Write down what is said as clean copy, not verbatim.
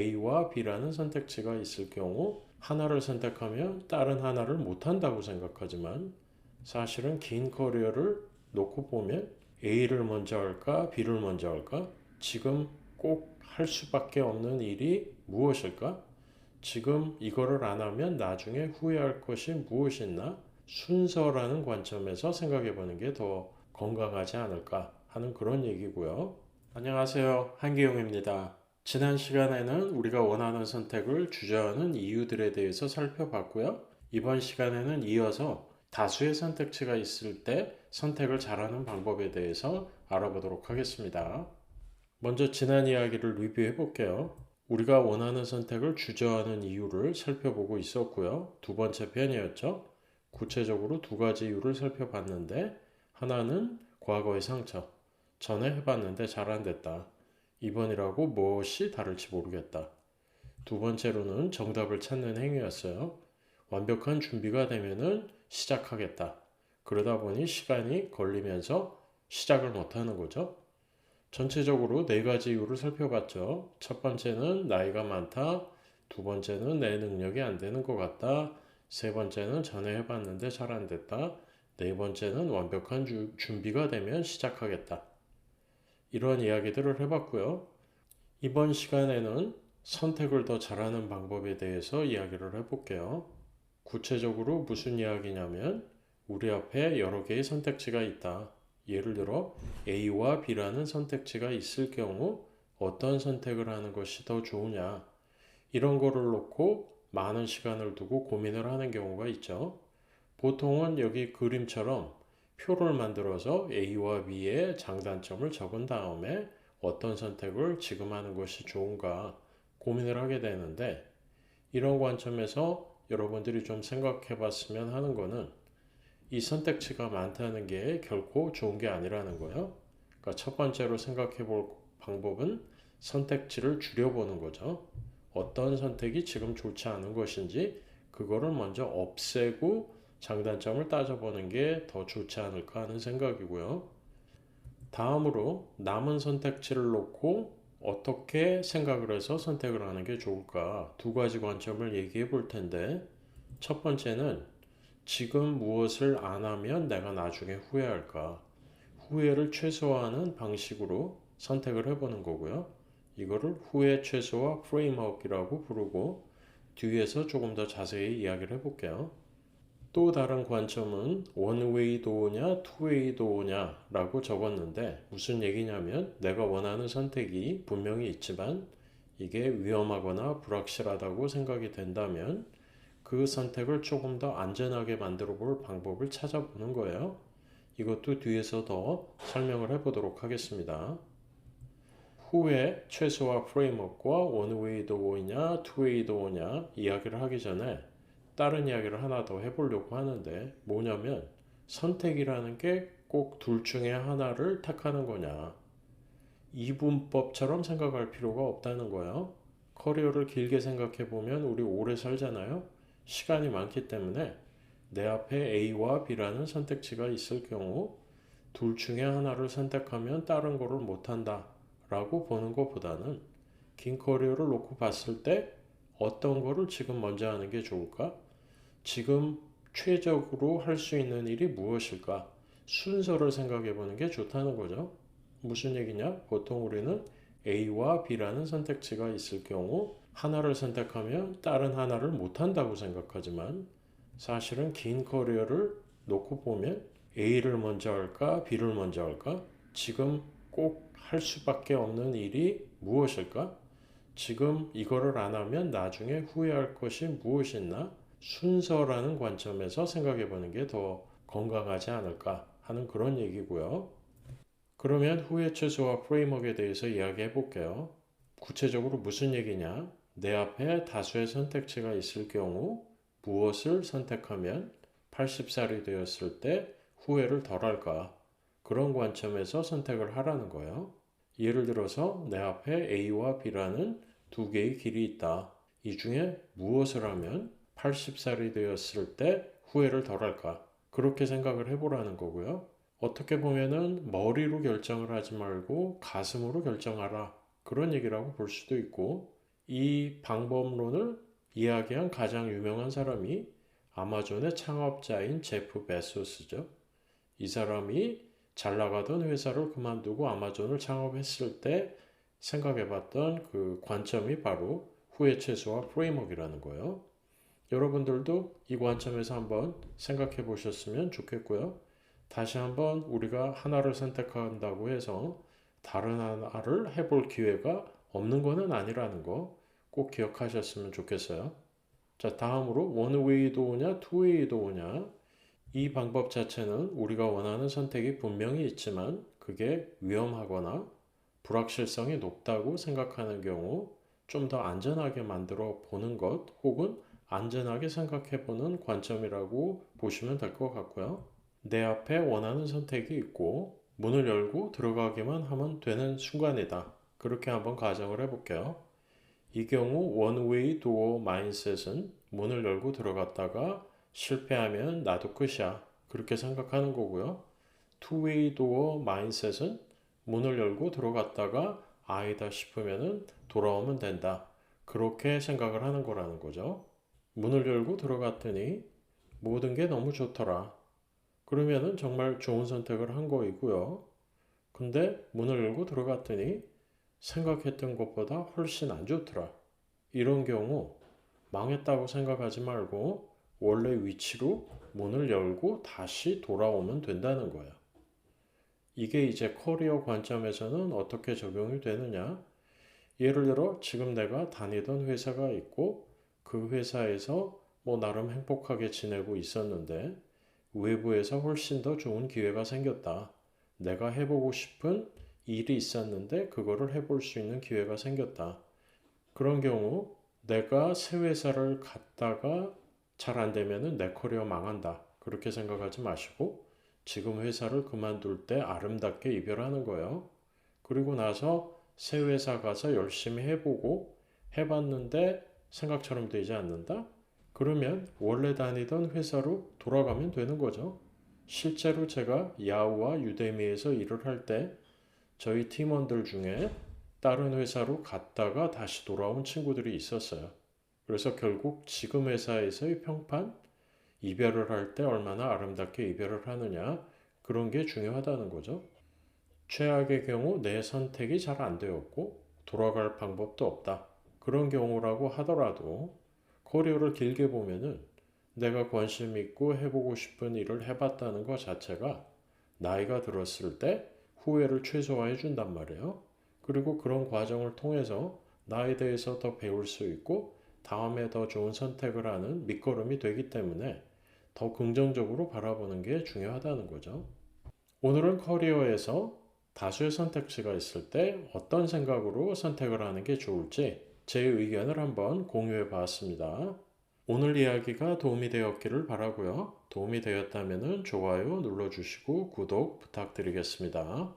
A와 B라는 선택지가 있을 경우 하나를 선택하면 다른 하나를 못한다고 생각하지만 사실은 긴 커리어를 놓고 보면 A를 먼저 할까 B를 먼저 할까? 지금 꼭 할 수밖에 없는 일이 무엇일까? 지금 이거를 안 하면 나중에 후회할 것이 무엇이나 순서라는 관점에서 생각해 보는 게 더 건강하지 않을까 하는 그런 얘기고요. 안녕하세요. 한기용입니다. 지난 시간에는 우리가 원하는 선택을 주저하는 이유들에 대해서 살펴봤고요. 이번 시간에는 이어서 다수의 선택지가 있을 때 선택을 잘하는 방법에 대해서 알아보도록 하겠습니다. 먼저 지난 이야기를 리뷰해 볼게요. 우리가 원하는 선택을 주저하는 이유를 살펴보고 있었고요. 두 번째 편이었죠. 구체적으로 두 가지 이유를 살펴봤는데 하나는 과거의 상처. 전에 해봤는데 잘 안 됐다. 이번이라고 무엇이 다를지 모르겠다. 두 번째로는 정답을 찾는 행위였어요. 완벽한 준비가 되면은 시작하겠다. 그러다 보니 시간이 걸리면서 시작을 못하는 거죠. 전체적으로 네 가지 이유를 살펴봤죠. 첫 번째는 나이가 많다. 두 번째는 내 능력이 안 되는 것 같다. 세 번째는 전에 해봤는데 잘 안 됐다. 네 번째는 완벽한 준비가 되면 시작하겠다. 이런 이야기들을 해봤고요. 이번 시간에는 선택을 더 잘하는 방법에 대해서 이야기를 해볼게요. 구체적으로 무슨 이야기냐면 우리 앞에 여러 개의 선택지가 있다. 예를 들어 A와 B라는 선택지가 있을 경우 어떤 선택을 하는 것이 더 좋으냐 이런 거를 놓고 많은 시간을 두고 고민을 하는 경우가 있죠. 보통은 여기 그림처럼 표를 만들어서 A와 B의 장단점을 적은 다음에 어떤 선택을 지금 하는 것이 좋은가 고민을 하게 되는데 이런 관점에서 여러분들이 좀 생각해 봤으면 하는 거는 이 선택지가 많다는 게 결코 좋은 게 아니라는 거예요. 그러니까 첫 번째로 생각해 볼 방법은 선택지를 줄여보는 거죠. 어떤 선택이 지금 좋지 않은 것인지 그거를 먼저 없애고 장단점을 따져보는 게 더 좋지 않을까 하는 생각이고요. 다음으로 남은 선택지를 놓고 어떻게 생각을 해서 선택을 하는 게 좋을까 두 가지 관점을 얘기해 볼 텐데 첫 번째는 지금 무엇을 안 하면 내가 나중에 후회할까 후회를 최소화하는 방식으로 선택을 해보는 거고요. 이거를 후회 최소화 프레임워크라고 부르고 뒤에서 조금 더 자세히 이야기를 해볼게요. 또 다른 관점은 원웨이 도어냐 투웨이 도어냐 라고 적었는데 무슨 얘기냐면 내가 원하는 선택이 분명히 있지만 이게 위험하거나 불확실하다고 생각이 된다면 그 선택을 조금 더 안전하게 만들어 볼 방법을 찾아보는 거예요. 이것도 뒤에서 더 설명을 해보도록 하겠습니다. 후에 최소화 프레임워크와 원웨이 도어냐 투웨이 도어냐 이야기를 하기 전에 다른 이야기를 하나 더 해보려고 하는데 뭐냐면 선택이라는 게 꼭 둘 중에 하나를 택하는 거냐 이분법처럼 생각할 필요가 없다는 거예요. 커리어를 길게 생각해 보면 우리 오래 살잖아요. 시간이 많기 때문에 내 앞에 A와 B라는 선택지가 있을 경우 둘 중에 하나를 선택하면 다른 거를 못한다 라고 보는 것보다는 긴 커리어를 놓고 봤을 때 어떤 거를 지금 먼저 하는 게 좋을까? 지금 최적으로 할 수 있는 일이 무엇일까? 순서를 생각해 보는 게 좋다는 거죠. 무슨 얘기냐? 보통 우리는 A와 B라는 선택지가 있을 경우 하나를 선택하면 다른 하나를 못한다고 생각하지만 사실은 긴 커리어를 놓고 보면 A를 먼저 할까? B를 먼저 할까? 지금 꼭 할 수밖에 없는 일이 무엇일까? 지금 이거를 안 하면 나중에 후회할 것이 무엇이나 순서라는 관점에서 생각해 보는 게 더 건강하지 않을까 하는 그런 얘기고요. 그러면 후회 최소화 프레임워크에 대해서 이야기해 볼게요. 구체적으로 무슨 얘기냐? 내 앞에 다수의 선택지가 있을 경우 무엇을 선택하면 80살이 되었을 때 후회를 덜 할까? 그런 관점에서 선택을 하라는 거예요. 예를 들어서 내 앞에 A와 B라는 두 개의 길이 있다. 이 중에 무엇을 하면 80살이 되었을 때 후회를 덜 할까? 그렇게 생각을 해보라는 거고요. 어떻게 보면은 머리로 결정을 하지 말고 가슴으로 결정하라. 그런 얘기라고 볼 수도 있고, 이 방법론을 이야기한 가장 유명한 사람이 아마존의 창업자인 제프 베소스죠. 이 사람이 잘 나가던 회사를 그만두고 아마존을 창업했을 때 생각해봤던 그 관점이 바로 후회 최소화 프레임워크라는 거예요. 여러분들도 이 관점에서 한번 생각해 보셨으면 좋겠고요. 다시 한번 우리가 하나를 선택한다고 해서 다른 하나를 해볼 기회가 없는 것은 아니라는 거 꼭 기억하셨으면 좋겠어요. 자, 다음으로 원웨이도 오냐, 투웨이도 오냐. 이 방법 자체는 우리가 원하는 선택이 분명히 있지만 그게 위험하거나 불확실성이 높다고 생각하는 경우 좀 더 안전하게 만들어 보는 것 혹은 안전하게 생각해 보는 관점이라고 보시면 될 것 같고요. 내 앞에 원하는 선택이 있고 문을 열고 들어가기만 하면 되는 순간이다. 그렇게 한번 가정을 해볼게요. 이 경우 원웨이 도어 마인셋은 문을 열고 들어갔다가 실패하면 나도 끝이야. 그렇게 생각하는 거고요. 투웨이 도어 마인셋은 문을 열고 들어갔다가 아니다 싶으면 돌아오면 된다. 그렇게 생각을 하는 거라는 거죠. 문을 열고 들어갔더니 모든 게 너무 좋더라. 그러면은 정말 좋은 선택을 한 거이고요. 근데 문을 열고 들어갔더니 생각했던 것보다 훨씬 안 좋더라. 이런 경우 망했다고 생각하지 말고 원래 위치로 문을 열고 다시 돌아오면 된다는 거예요. 이게 이제 커리어 관점에서는 어떻게 적용이 되느냐? 예를 들어 지금 내가 다니던 회사가 있고 그 회사에서 뭐 나름 행복하게 지내고 있었는데 외부에서 훨씬 더 좋은 기회가 생겼다. 내가 해보고 싶은 일이 있었는데 그거를 해볼 수 있는 기회가 생겼다. 그런 경우 내가 새 회사를 갔다가 잘 안 되면은 내 커리어 망한다. 그렇게 생각하지 마시고 지금 회사를 그만둘 때 아름답게 이별하는 거예요. 그리고 나서 새 회사 가서 열심히 해보고 해봤는데 생각처럼 되지 않는다? 그러면 원래 다니던 회사로 돌아가면 되는 거죠. 실제로 제가 야후와 유데미에서 일을 할 때 저희 팀원들 중에 다른 회사로 갔다가 다시 돌아온 친구들이 있었어요. 그래서 결국 지금 회사에서의 평판, 이별을 할 때 얼마나 아름답게 이별을 하느냐, 그런 게 중요하다는 거죠. 최악의 경우 내 선택이 잘 안 되었고 돌아갈 방법도 없다. 그런 경우라고 하더라도 커리어를 길게 보면은 내가 관심 있고 해보고 싶은 일을 해봤다는 것 자체가 나이가 들었을 때 후회를 최소화해 준단 말이에요. 그리고 그런 과정을 통해서 나에 대해서 더 배울 수 있고 다음에 더 좋은 선택을 하는 밑거름이 되기 때문에 더 긍정적으로 바라보는 게 중요하다는 거죠. 오늘은 커리어에서 다수의 선택지가 있을 때 어떤 생각으로 선택을 하는 게 좋을지 제 의견을 한번 공유해 봤습니다. 오늘 이야기가 도움이 되었기를 바라고요. 도움이 되었다면 좋아요 눌러주시고 구독 부탁드리겠습니다.